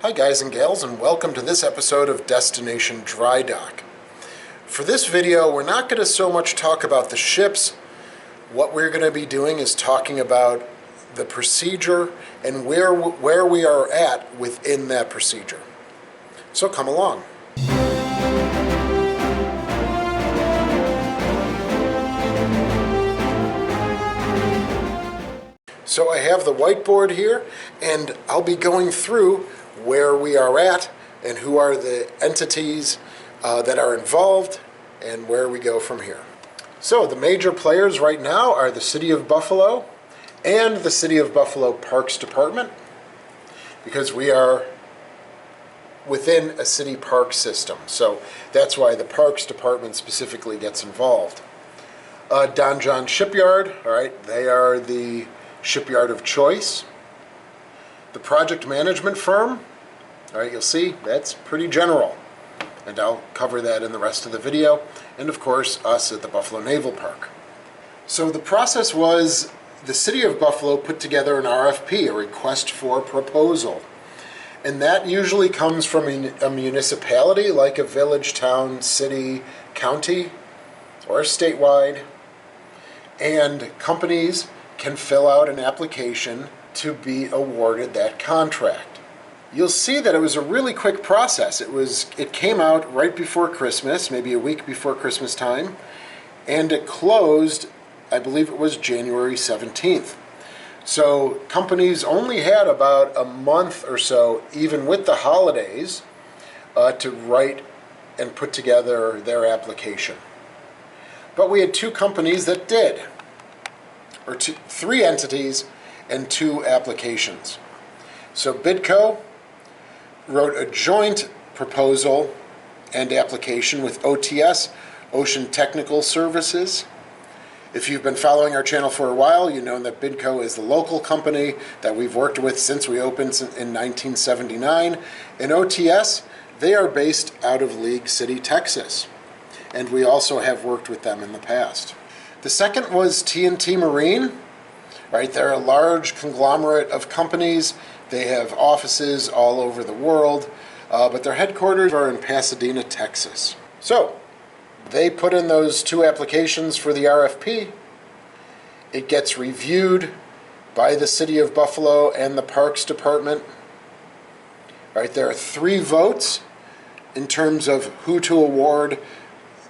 Hi guys and gals, and welcome to this episode of Destination Drydock. For this video, we're not going to so much talk about the ships. What we're going to be doing is talking about the procedure and where we are at within that procedure. So come along. So I have the whiteboard here, and I'll be going through where we are at and who are the entities that are involved and where we go from here. So the major players right now are the City of Buffalo and the City of Buffalo Parks Department, because we are within a city park system. So that's why the Parks Department specifically gets involved. Don John Shipyard, all right, they are the shipyard of choice. The project management firm, all right, you'll see that's pretty general, and I'll cover that in the rest of the video. And of course, us at the Buffalo Naval Park. So the process was the City of Buffalo put together an RFP, a request for proposal. And that usually comes from a municipality like a village, town, city, county, or statewide. And companies can fill out an application to be awarded that contract. You'll see that it was a really quick process. It came out right before Christmas, maybe a week before Christmas time, and it closed, I believe it was January 17th. So companies only had about a month or so, even with the holidays, to write and put together their application. But we had two companies that did, or three entities and two applications. So Bidco wrote a joint proposal and application with OTS, Ocean Technical Services. If you've been following our channel for a while, you know that Bidco is the local company that we've worked with since we opened in 1979. And OTS, they are based out of League City, Texas. And we also have worked with them in the past. The second was T&T Marine. Right, they're a large conglomerate of companies. They have offices all over the world, but their headquarters are in Pasadena, Texas. So they put in those two applications for the RFP. It gets reviewed by the City of Buffalo and the Parks Department. Right, there are 3 votes in terms of who to award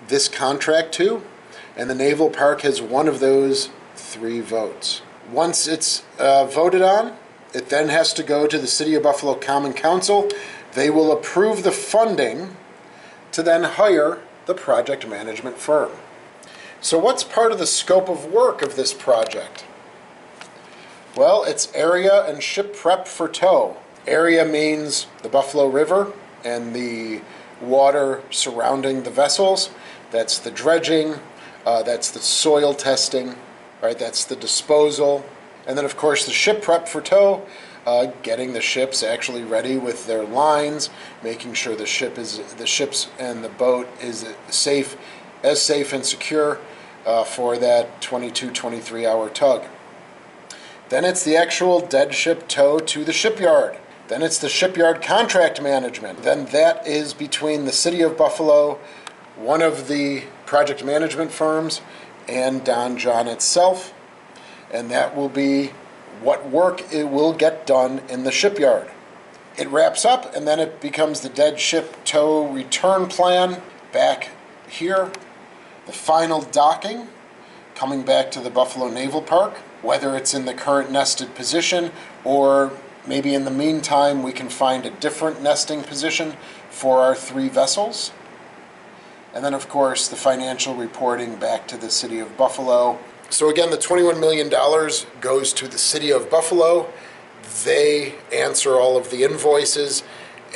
this contract to, and the Naval Park has one of those 3 votes. Once it's voted on, it then has to go to the City of Buffalo Common Council. They will approve the funding to then hire the project management firm. So what's part of the scope of work of this project? Well, it's area and ship prep for tow. Area means the Buffalo River and the water surrounding the vessels. That's the dredging, that's the soil testing. Right, that's the disposal. And then of course the ship prep for tow, getting the ships actually ready with their lines, making sure the ships and the boat is safe and secure for that 23 hour tug. Then it's the actual dead ship tow to the shipyard. Then it's the shipyard contract management. Then that is between the City of Buffalo, one of the project management firms, and Don John itself, and that will be what work it will get done in the shipyard. It wraps up, and then it becomes the dead ship tow return plan back here, the final docking, coming back to the Buffalo Naval Park, whether it's in the current nested position or maybe in the meantime we can find a different nesting position for our 3 vessels. And then, of course, the financial reporting back to the City of Buffalo. So again, the $21 million goes to the City of Buffalo. They answer all of the invoices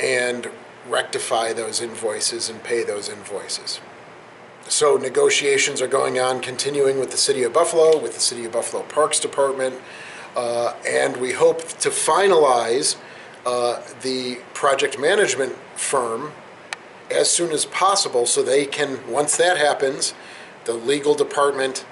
and rectify those invoices and pay those invoices. So negotiations are going on, continuing with the City of Buffalo, with the City of Buffalo Parks Department, and we hope to finalize the project management firm as soon as possible, so they can, once that happens, the legal department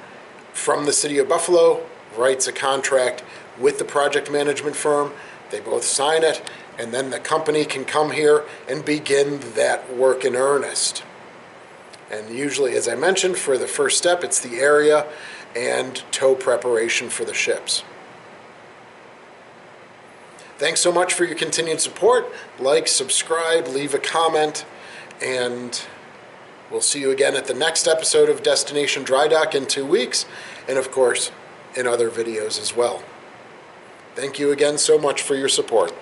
from the City of Buffalo writes a contract with the project management firm. They both sign it, and then the company can come here and begin that work in earnest. And usually, as I mentioned, for the first step, it's the area and tow preparation for the ships. Thanks so much for your continued support. Like, subscribe, leave a comment, and we'll see you again at the next episode of Destination Drydock in 2 weeks, and of course, in other videos as well. Thank you again so much for your support.